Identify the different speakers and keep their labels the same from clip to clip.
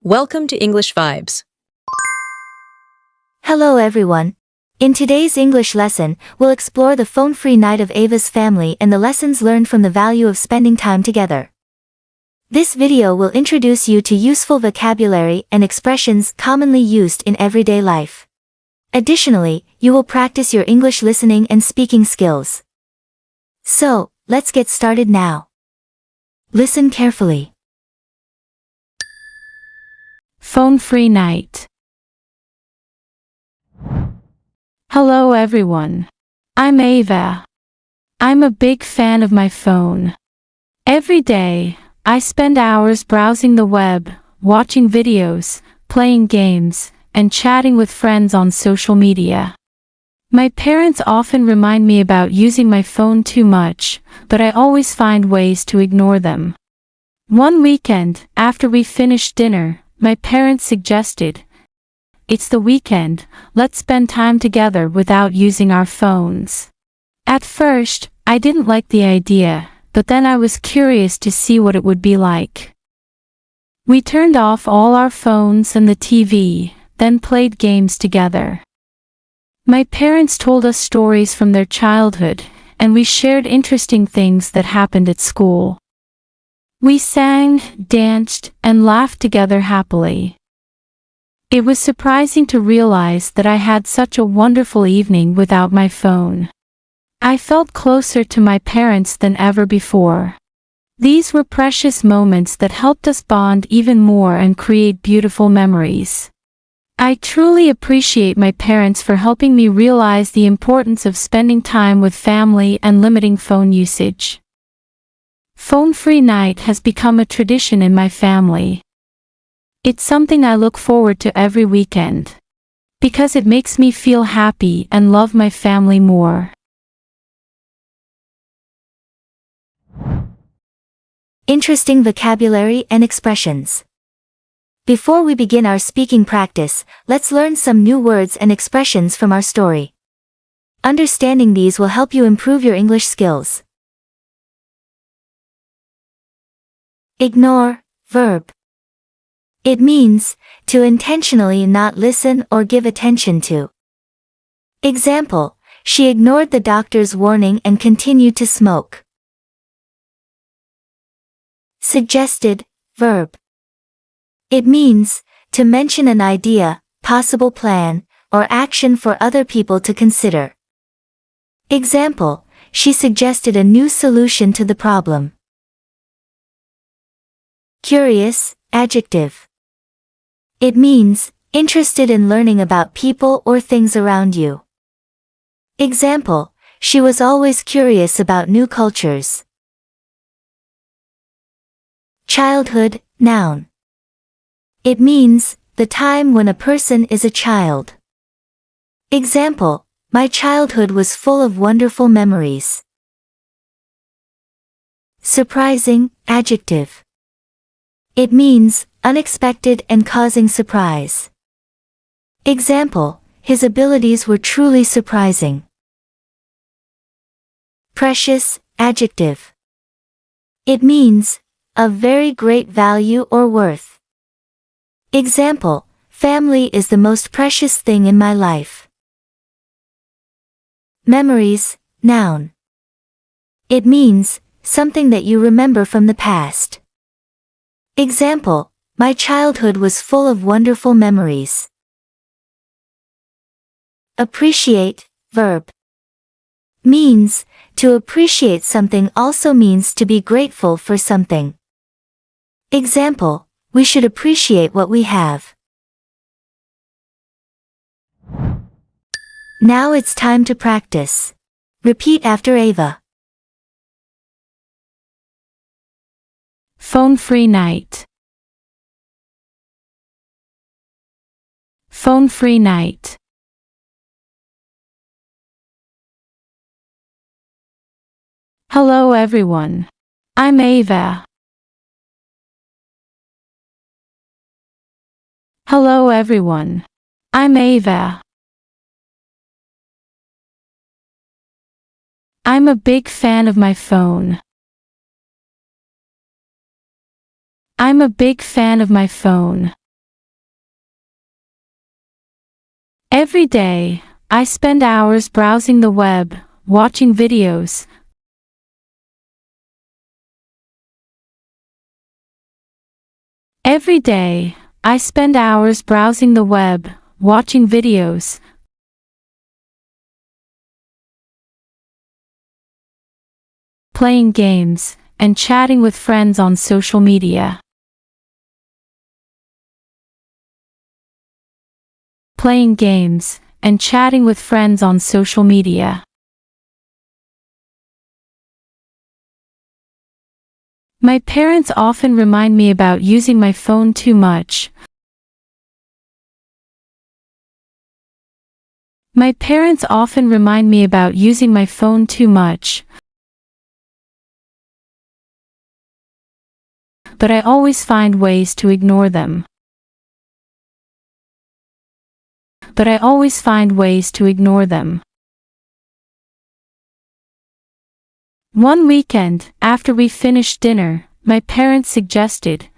Speaker 1: Welcome to English Vibes.
Speaker 2: Hello everyone. In today's English lesson, we'll explore the phone-free night of Ava's family and the lessons learned from the value of spending time together. This video will introduce you to useful vocabulary and expressions commonly used in everyday life. Additionally, you will practice your English listening and speaking skills. So, let's get started now. Listen carefully.
Speaker 3: Phone-free night. Hello everyone. I'm Ava. I'm a big fan of my phone. Every day, I spend hours browsing the web, watching videos, playing games, and chatting with friends on social media. My parents often remind me about using my phone too much, but I always find ways to ignore them. One weekend, after we finished dinner, my parents suggested, "It's the weekend, let's spend time together without using our phones." At first, I didn't like the idea, but then I was curious to see what it would be like. We turned off all our phones and the TV, then played games together. My parents told us stories from their childhood, and we shared interesting things that happened at school. We sang, danced, and laughed together happily. It was surprising to realize that I had such a wonderful evening without my phone. I felt closer to my parents than ever before. These were precious moments that helped us bond even more and create beautiful memories. I truly appreciate my parents for helping me realize the importance of spending time with family and limiting phone usage. Phone-free night has become a tradition in my family. It's something I look forward to every weekend, because it makes me feel happy and love my family more.
Speaker 2: Interesting vocabulary and expressions. Before we begin our speaking practice, let's learn some new words and expressions from our story. Understanding these will help you improve your English skills. Ignore, verb. It means to intentionally not listen or give attention to. Example, she ignored the doctor's warning and continued to smoke. Suggested, verb. It means to mention an idea, possible plan, or action for other people to consider. Example, she suggested a new solution to the problem. Curious, adjective. It means interested in learning about people or things around you. Example, she was always curious about new cultures. Childhood, noun. It means the time when a person is a child. Example, my childhood was full of wonderful memories. Surprising, adjective. It means unexpected and causing surprise. Example, his abilities were truly surprising. Precious, adjective. It means of very great value or worth. Example, family is the most precious thing in my life. Memories, noun. It means something that you remember from the past. Example, my childhood was full of wonderful memories. Appreciate, verb. Means, to appreciate something also means to be grateful for something. Example, we should appreciate what we have. Now it's time to practice. Repeat after Ava.
Speaker 3: Phone-free night. Phone-free night. Hello everyone. I'm Ava. Hello everyone. I'm Ava. I'm a big fan of my phone. I'm a big fan of my phone. Every day, I spend hours browsing the web, watching videos. Every day, I spend hours browsing the web, watching videos. Playing games, and chatting with friends on social media. Playing games, and chatting with friends on social media. My parents often remind me about using my phone too much. My parents often remind me about using my phone too much. But I always find ways to ignore them. But I always find ways to ignore them. One weekend, after we finished dinner, my parents suggested.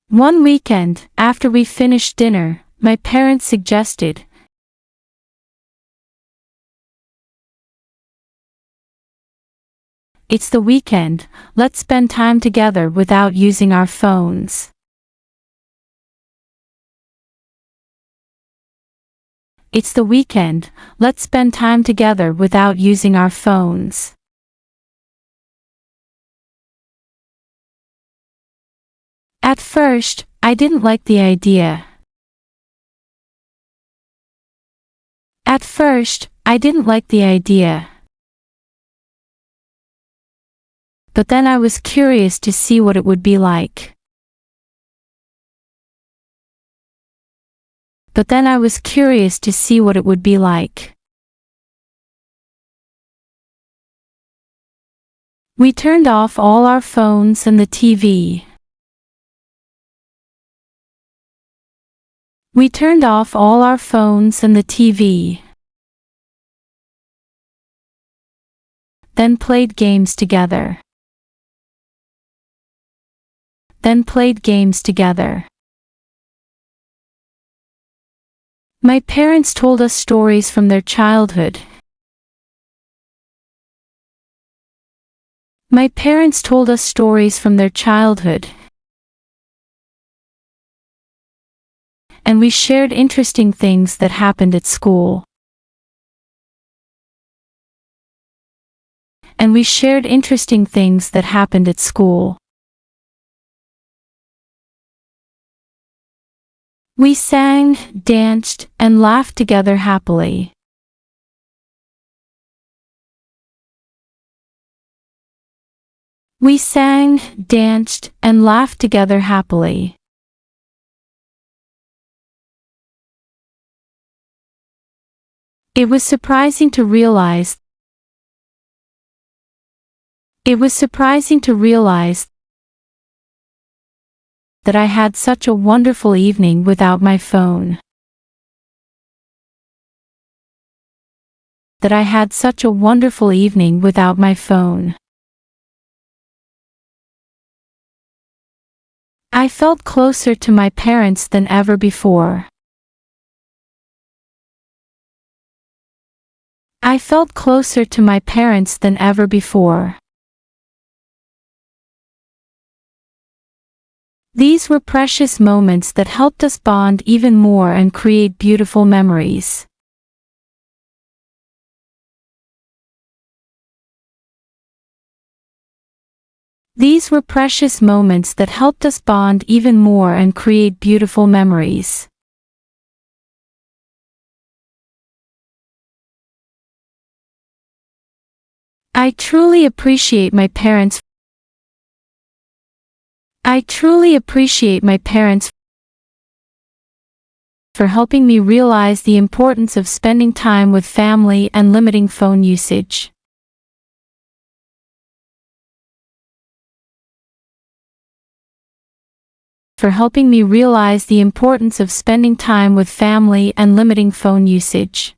Speaker 3: One weekend, after we finished dinner, my parents suggested. It's the weekend, let's spend time together without using our phones. It's the weekend, let's spend time together without using our phones. At first, I didn't like the idea. At first, I didn't like the idea. But then I was curious to see what it would be like. But then I was curious to see what it would be like. We turned off all our phones and the TV. We turned off all our phones and the TV. Then played games together. Then played games together. My parents told us stories from their childhood. My parents told us stories from their childhood. And we shared interesting things that happened at school. And we shared interesting things that happened at school. We sang, danced, and laughed together happily. We sang, danced, and laughed together happily. It was surprising to realize. It was surprising to realize that I had such a wonderful evening without my phone. That I had such a wonderful evening without my phone. I felt closer to my parents than ever before. I felt closer to my parents than ever before. These were precious moments that helped us bond even more and create beautiful memories. These were precious moments that helped us bond even more and create beautiful memories. I truly appreciate my parents. I truly appreciate my parents for helping me realize the importance of spending time with family and limiting phone usage. For helping me realize the importance of spending time with family and limiting phone usage.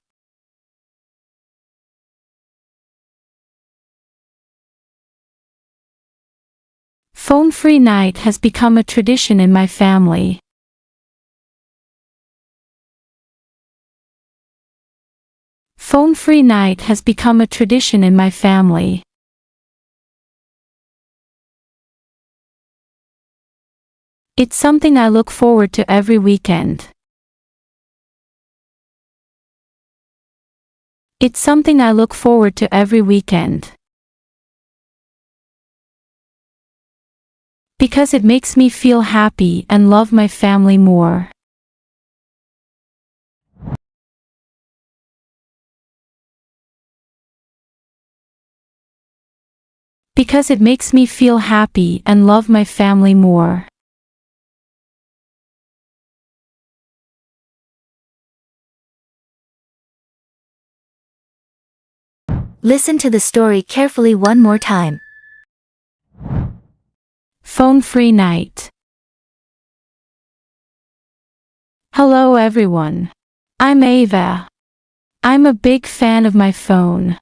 Speaker 3: Phone-free night has become a tradition in my family. Phone-free night has become a tradition in my family. It's something I look forward to every weekend. It's something I look forward to every weekend. Because it makes me feel happy and love my family more. Because it makes me feel happy and love my family more.
Speaker 2: Listen to the story carefully one more time.
Speaker 3: Phone-free night. Hello everyone. I'm Ava. I'm a big fan of my phone.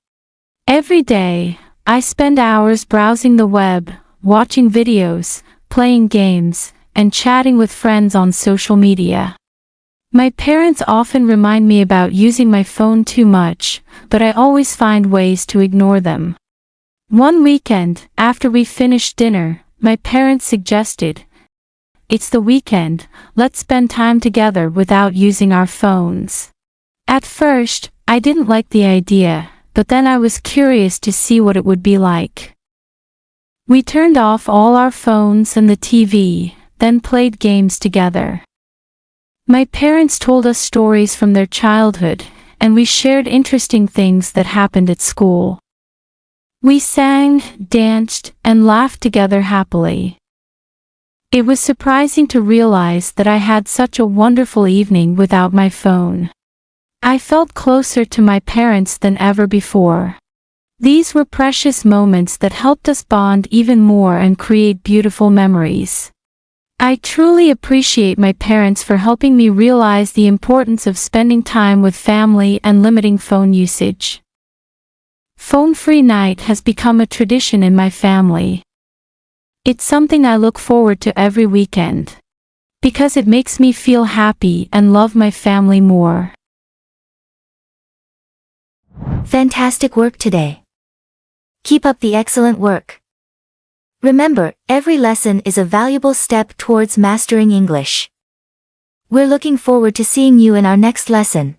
Speaker 3: Every day, I spend hours browsing the web, watching videos, playing games, and chatting with friends on social media. My parents often remind me about using my phone too much, but I always find ways to ignore them. One weekend, after we finished dinner, my parents suggested, "It's the weekend, let's spend time together without using our phones." At first, I didn't like the idea, but then I was curious to see what it would be like. We turned off all our phones and the TV, then played games together. My parents told us stories from their childhood, and we shared interesting things that happened at school. We sang, danced, and laughed together happily. It was surprising to realize that I had such a wonderful evening without my phone. I felt closer to my parents than ever before. These were precious moments that helped us bond even more and create beautiful memories. I truly appreciate my parents for helping me realize the importance of spending time with family and limiting phone usage. Phone-free night has become a tradition in my family. It's something I look forward to every weekend. Because it makes me feel happy and love my family more.
Speaker 2: Fantastic work today. Keep up the excellent work. Remember, every lesson is a valuable step towards mastering English. We're looking forward to seeing you in our next lesson.